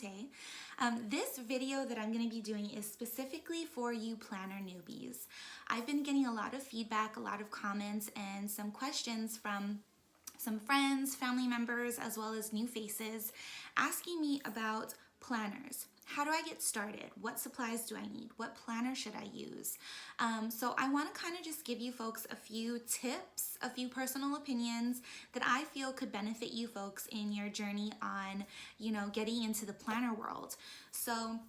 Dante. This video that I'm going to be doing is specifically for you planner newbies. I've been getting a lot of feedback, a lot of comments, and some questions from some friends, family members, as well as new faces asking me about planners. How do I get started? What supplies do I need? What planner should I use? So I want to kind of just give you folks a few tips, a few personal opinions that I feel could benefit you folks in your journey on, getting into the planner world. So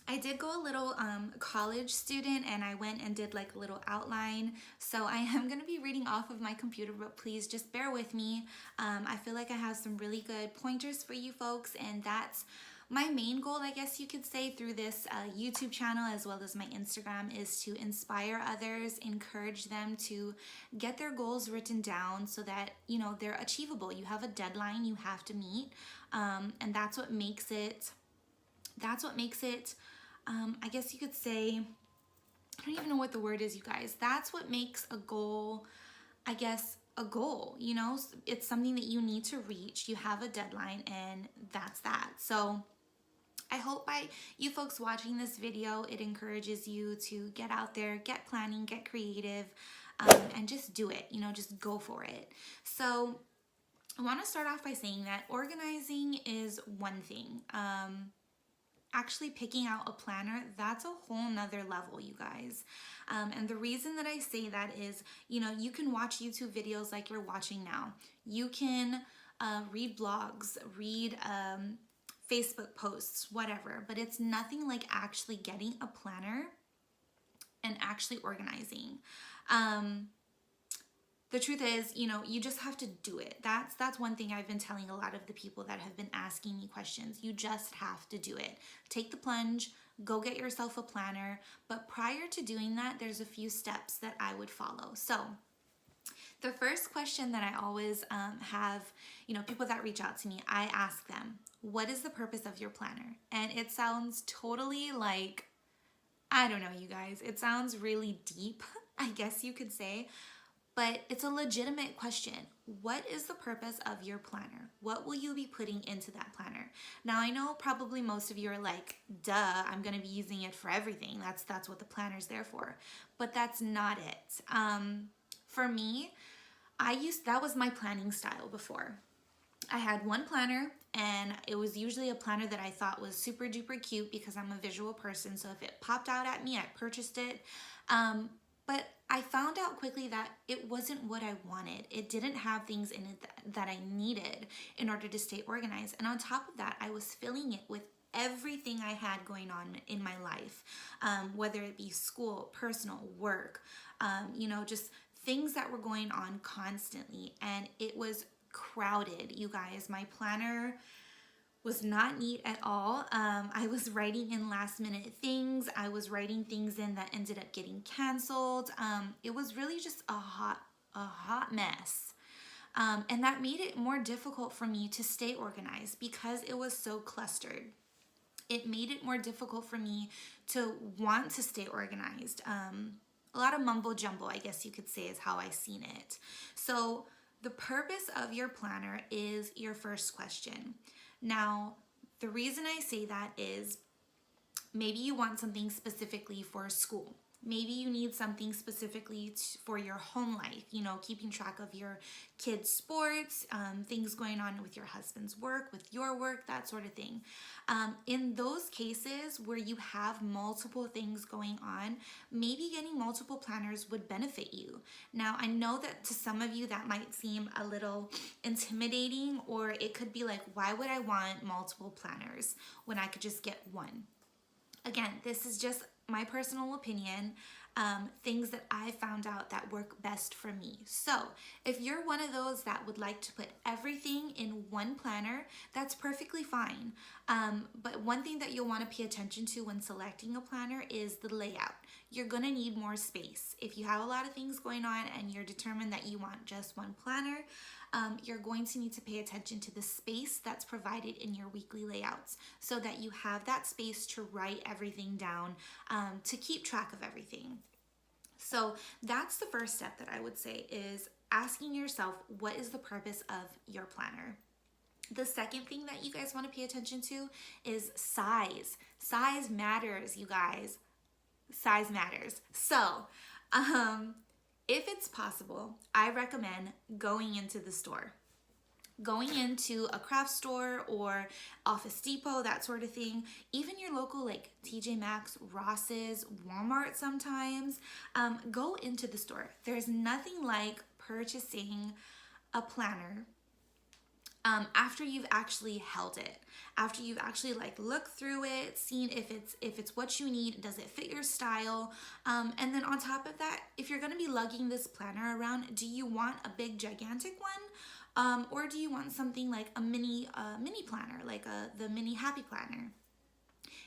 I did go a little college student, and I went and did like a little outline. So I am going to be reading off of my computer, but please just bear with me. I feel like I have some really good pointers for you folks, and that's my main goal, I guess you could say, through this YouTube channel as well as my Instagram, is to inspire others, encourage them to get their goals written down so that, they're achievable. You have a deadline you have to meet, and that's what makes it, I guess you could say, I don't even know what the word is, you guys. That's what makes a goal, I guess, a goal. It's something that you need to reach. You have a deadline, and that's that. So I hope by you folks watching this video, it encourages you to get out there, get planning, get creative, and just do it, just go for it. So I want to start off by saying that organizing is one thing. Actually picking out a planner, that's a whole nother level, you guys. And the reason that I say that is, you can watch YouTube videos like you're watching now. You can read blogs, read Facebook posts, whatever, but it's nothing like actually getting a planner and actually organizing. The truth is, you just have to do it. That's one thing I've been telling a lot of the people that have been asking me questions. You just have to do it. Take the plunge, go get yourself a planner. But prior to doing that, there's a few steps that I would follow. So the first question that I always have, people that reach out to me, I ask them, what is the purpose of your planner? And it sounds totally like, I don't know, you guys. It sounds really deep, I guess you could say. But it's a legitimate question. What is the purpose of your planner? What will you be putting into that planner? Now, I know probably most of you are like, duh, I'm going to be using it for everything. That's what the planner's there for. But that's not it. For me, that was my planning style before. I had one planner, and it was usually a planner that I thought was super duper cute because I'm a visual person. So if it popped out at me, I purchased it. But I found out quickly that it wasn't what I wanted. It didn't have things in it that I needed in order to stay organized. And on top of that, I was filling it with everything I had going on in my life, whether it be school, personal, work, just things that were going on constantly. And it was crowded, you guys. My planner was not neat at all. I was writing in last minute things. I was writing things in that ended up getting canceled. It was really just a hot mess. And that made it more difficult for me to stay organized because it was so clustered. It made it more difficult for me to want to stay organized. A lot of mumbo jumbo, I guess you could say, is how I seen it. So the purpose of your planner is your first question. Now, the reason I say that is maybe you want something specifically for school. Maybe you need something specifically for your home life, keeping track of your kids' sports, things going on with your husband's work, with your work, that sort of thing. In those cases where you have multiple things going on, maybe getting multiple planners would benefit you. Now, I know that to some of you that might seem a little intimidating, or it could be like, why would I want multiple planners when I could just get one? Again, this is just my personal opinion, things that I found out that work best for me. So if you're one of those that would like to put everything in one planner, that's perfectly fine. But one thing that you'll want to pay attention to when selecting a planner is the layout. You're going to need more space. If you have a lot of things going on and you're determined that you want just one planner, you're going to need to pay attention to the space that's provided in your weekly layouts so that you have that space to write everything down, to keep track of everything. So that's the first step that I would say, is asking yourself, what is the purpose of your planner? The second thing that you guys want to pay attention to is size. Size matters, you guys. Size matters. So, if it's possible, I recommend going into the store. Going into a craft store or Office Depot, that sort of thing, even your local like TJ Maxx, Ross's, Walmart sometimes, go into the store. There's nothing like purchasing a planner after you've actually held it, after you've actually like looked through it, seen if it's what you need, does it fit your style, and then on top of that, if you're going to be lugging this planner around, do you want a big gigantic one, or do you want something like a mini planner, like the mini happy planner?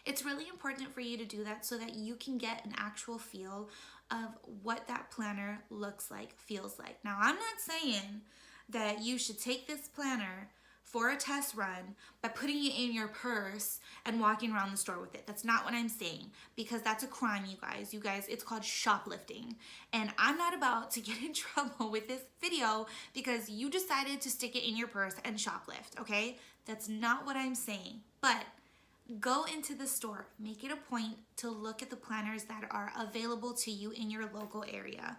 It's really important for you to do that so that you can get an actual feel of what that planner looks like, feels like. Now, I'm not saying that you should take this planner for a test run by putting it in your purse and walking around the store with it. That's not what I'm saying, because that's a crime, you guys. You guys, it's called shoplifting. And I'm not about to get in trouble with this video because you decided to stick it in your purse and shoplift, okay? That's not what I'm saying. But go into the store, make it a point to look at the planners that are available to you in your local area.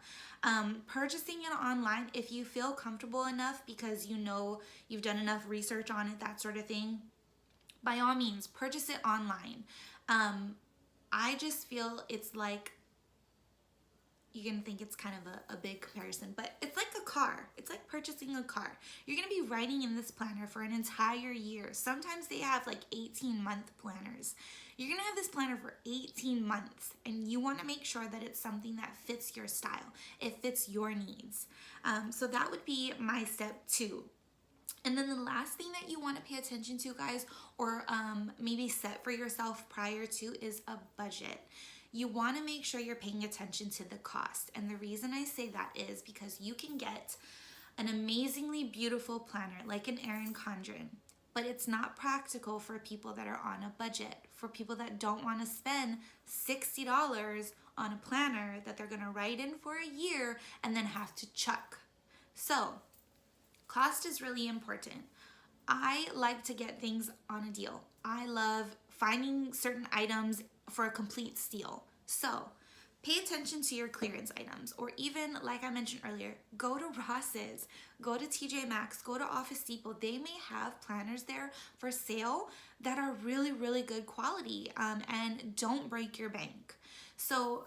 Purchasing it online, if you feel comfortable enough because you know you've done enough research on it, that sort of thing, by all means, purchase it online. I just feel it's like, you're gonna think it's kind of a big comparison, but it's like a car. It's like purchasing a car. You're gonna be writing in this planner for an entire year. Sometimes they have like 18-month planners. You're gonna have this planner for 18 months, and you wanna make sure that it's something that fits your style. It fits your needs. So that would be my step 2. And then the last thing that you want to pay attention to, guys, or maybe set for yourself prior to, is a budget. You want to make sure you're paying attention to the cost. And the reason I say that is because you can get an amazingly beautiful planner like an Erin Condren, but it's not practical for people that are on a budget, for people that don't want to spend $60 on a planner that they're going to write in for a year and then have to chuck. So, cost is really important. I like to get things on a deal. I love finding certain items for a complete steal. So pay attention to your clearance items, or even, like I mentioned earlier, go to Ross's, go to TJ Maxx, go to Office Depot. They may have planners there for sale that are really, really good quality and don't break your bank. So,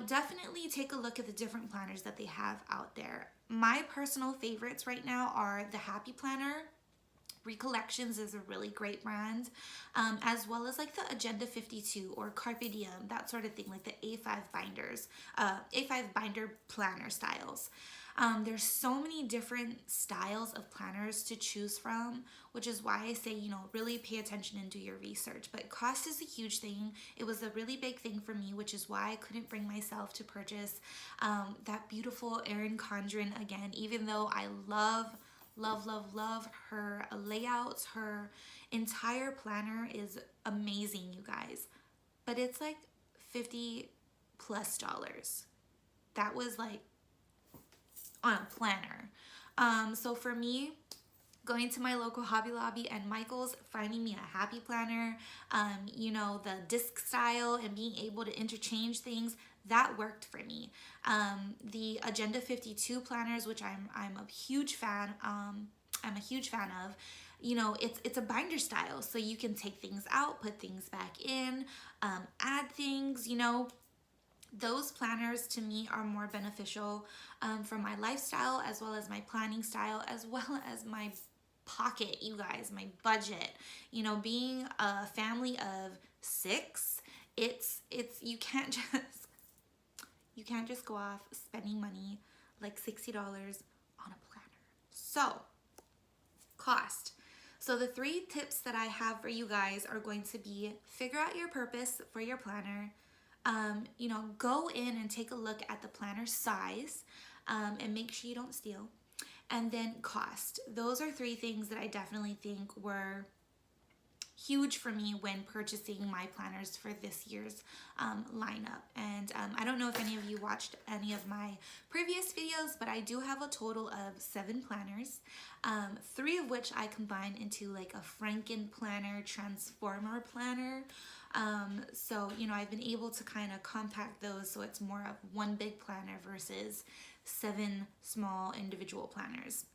definitely take a look at the different planners that they have out there. My personal favorites right now are the Happy Planner. Recollections is a really great brand, as well as like the Agenda 52 or Carpe Diem, that sort of thing, like the A5 binders, A5 binder planner styles. There's so many different styles of planners to choose from, which is why I say, really pay attention and do your research. But cost is a huge thing. It was a really big thing for me, which is why I couldn't bring myself to purchase that beautiful Erin Condren again, even though I love her layouts. Her entire planner is amazing, you guys, but it's like $50+ that was like on a planner. So for me, going to my local Hobby Lobby and Michael's, finding me a happy planner, the disc style, and being able to interchange things, that worked for me. The Agenda 52 planners, which I'm a huge fan. I'm a huge fan of. It's a binder style, so you can take things out, put things back in, add things. Those planners to me are more beneficial for my lifestyle, as well as my planning style, as well as my pocket, you guys, my budget. Being a family of 6, it's you can't just go off spending money like $60 on a planner. So, cost. So the 3 tips that I have for you guys are going to be: figure out your purpose for your planner. Go in and take a look at the planner size and make sure you don't steal. And then cost. Those are 3 things that I definitely think were huge for me when purchasing my planners for this year's lineup. And I don't know if any of you watched any of my previous videos, but I do have a total of 7 planners, 3 of which I combine into like a Franken planner, transformer planner. So, you know, I've been able to kind of compact those so it's more of one big planner versus 7 small individual planners.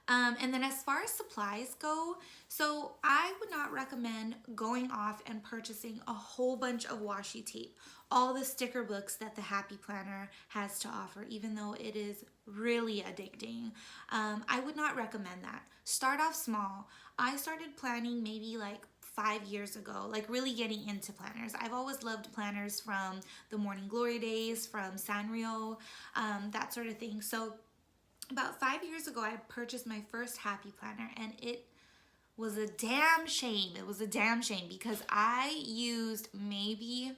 And then as far as supplies go, so I would not recommend going off and purchasing a whole bunch of washi tape, all the sticker books that the Happy Planner has to offer, even though it is really addicting. I would not recommend that. Start off small. I started planning maybe like 5 years ago, like really getting into planners. I've always loved planners from the Morning Glory days, from Sanrio, that sort of thing. So about 5 years ago, I purchased my first Happy Planner, and it was a damn shame. It was a damn shame because I used maybe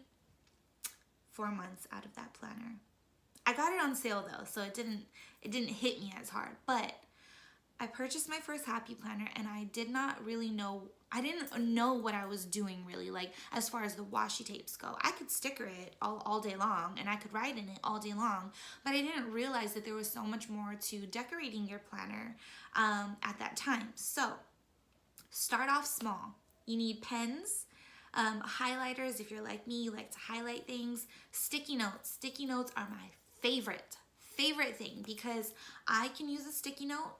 4 months out of that planner. I got it on sale though, so it didn't hit me as hard. But I purchased my first Happy Planner, and I didn't know what I was doing really, like as far as the washi tapes go. I could sticker it all day long, and I could write in it all day long, but I didn't realize that there was so much more to decorating your planner at that time. So start off small. You need pens, highlighters if you're like me, you like to highlight things, sticky notes. Sticky notes are my favorite thing because I can use a sticky note.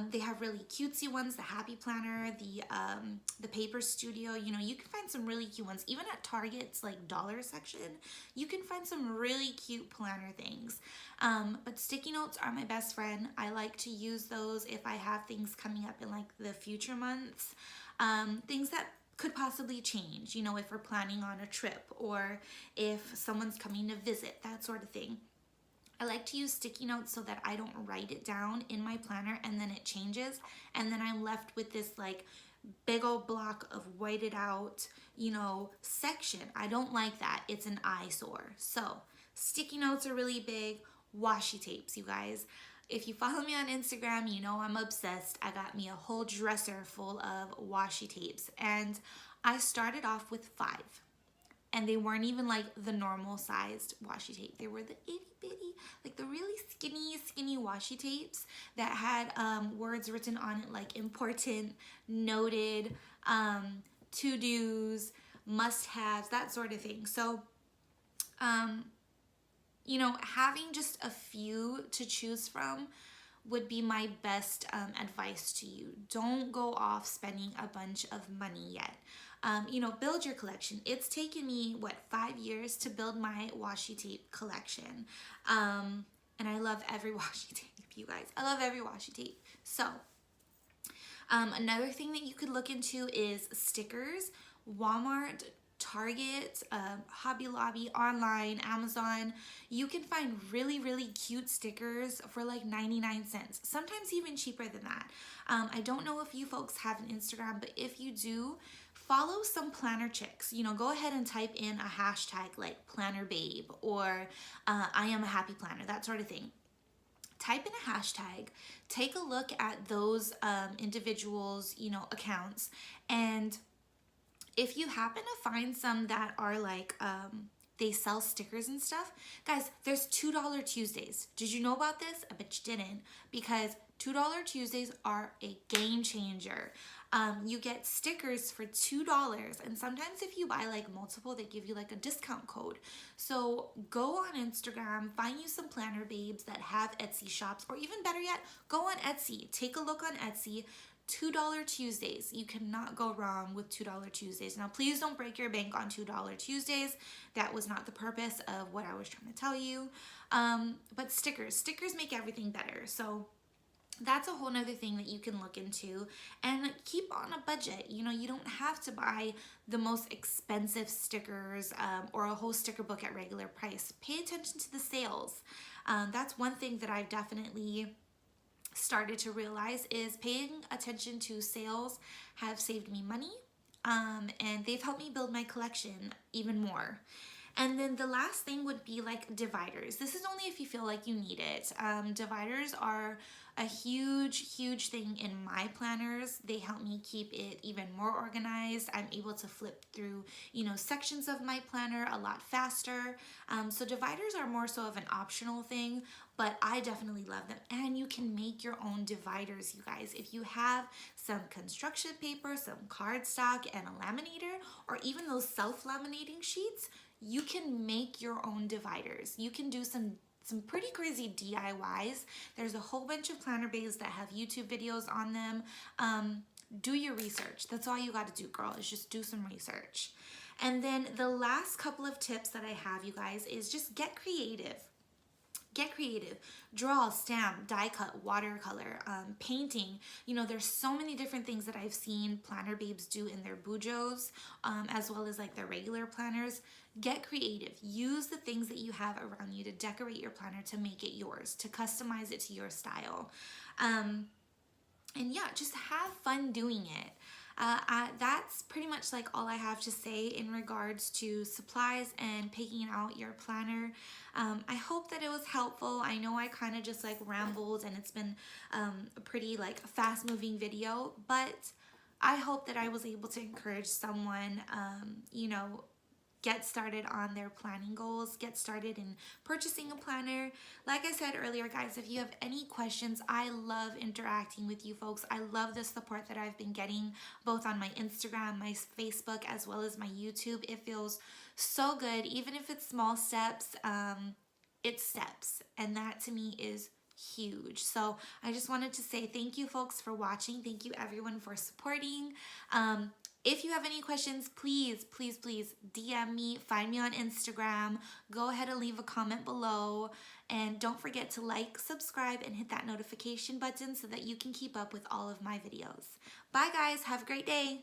They have really cutesy ones, the Happy Planner, the Paper Studio. You know, you can find some really cute ones. Even at Target's like dollar section, you can find some really cute planner things. But sticky notes are my best friend. I like to use those if I have things coming up in like the future months. Things that could possibly change, you know, if we're planning on a trip or if someone's coming to visit, that sort of thing. I like to use sticky notes so that I don't write it down in my planner and then it changes, and then I'm left with this like big old block of whited out, you know, section. I don't like that. It's an eyesore. So sticky notes are really big. Washi tapes, you guys. If you follow me on Instagram, you know I'm obsessed. I got me a whole dresser full of washi tapes, and I started off with 5. And they weren't even like the normal sized washi tape. They were the itty bitty, like the really skinny washi tapes that had words written on it like important, noted, to-dos, must-haves, that sort of thing. So, you know, having just a few to choose from would be my best advice to you. Don't go off spending a bunch of money yet. You know, build your collection. It's taken me, 5 years to build my washi tape collection. And I love every washi tape, you guys. I love every washi tape. So, another thing that you could look into is stickers. Walmart, Target, Hobby Lobby, online, Amazon. You can find really cute stickers for like 99 cents. Sometimes even cheaper than that. I don't know if you folks have an Instagram, but if you do, follow some planner chicks. You know, go ahead and type in a hashtag like planner babe or I am a happy planner, that sort of thing. Type in a hashtag, take a look at those individuals, you know, accounts, and if you happen to find some that are like, they sell stickers and stuff, guys, there's $2 Tuesdays. Did you know about this? I bet you didn't, because $2 Tuesdays are a game changer. You get stickers for $2, and sometimes if you buy like multiple, they give you like a discount code. So go on Instagram, find you some planner babes that have Etsy shops, or even better yet, go on Etsy. Take a look on Etsy. $2 Tuesdays. You cannot go wrong with $2 Tuesdays. Now, please don't break your bank on $2 Tuesdays. That was not the purpose of what I was trying to tell you. But stickers make everything better. So that's a whole nother thing that you can look into, and keep on a budget. You know, you don't have to buy the most expensive stickers or a whole sticker book at regular price. Pay attention to the sales. That's one thing that I've definitely started to realize is paying attention to sales have saved me money, and they've helped me build my collection even more. And then the last thing would be like dividers. This is only if you feel like you need it. Dividers are a huge thing in my planners. They help me keep it even more organized. I'm able to flip through, sections of my planner a lot faster. So dividers are more so of an optional thing, but I definitely love them. And you can make your own dividers, you guys. If you have some construction paper, some cardstock, and a laminator, or even those self-laminating sheets, you can make your own dividers. You can do some pretty crazy DIYs. There's a whole bunch of planner bays that have YouTube videos on them. Do your research. That's all you got to do, girl, is just do some research. And then the last couple of tips that I have, you guys, is just get creative. Get creative. Draw, stamp, die cut, watercolor, painting. There's so many different things that I've seen planner babes do in their bujos, as well as like their regular planners. Get creative. Use the things that you have around you to decorate your planner, to make it yours, to customize it to your style. And yeah, just have fun doing it. That's pretty much like all I have to say in regards to supplies and picking out your planner. I hope that it was helpful. I know I kind of just like rambled, and it's been a pretty like fast moving video, but I hope that I was able to encourage someone, get started on their planning goals, get started in purchasing a planner. Like I said earlier, guys, if you have any questions, I love interacting with you folks. I love the support that I've been getting both on my Instagram, my Facebook, as well as my YouTube. It feels so good. Even if it's small steps, it's steps. And that to me is huge. So I just wanted to say thank you folks for watching. Thank you everyone for supporting. If you have any questions, please DM me, find me on Instagram, go ahead and leave a comment below, and don't forget to like, subscribe, and hit that notification button so that you can keep up with all of my videos. Bye guys, have a great day.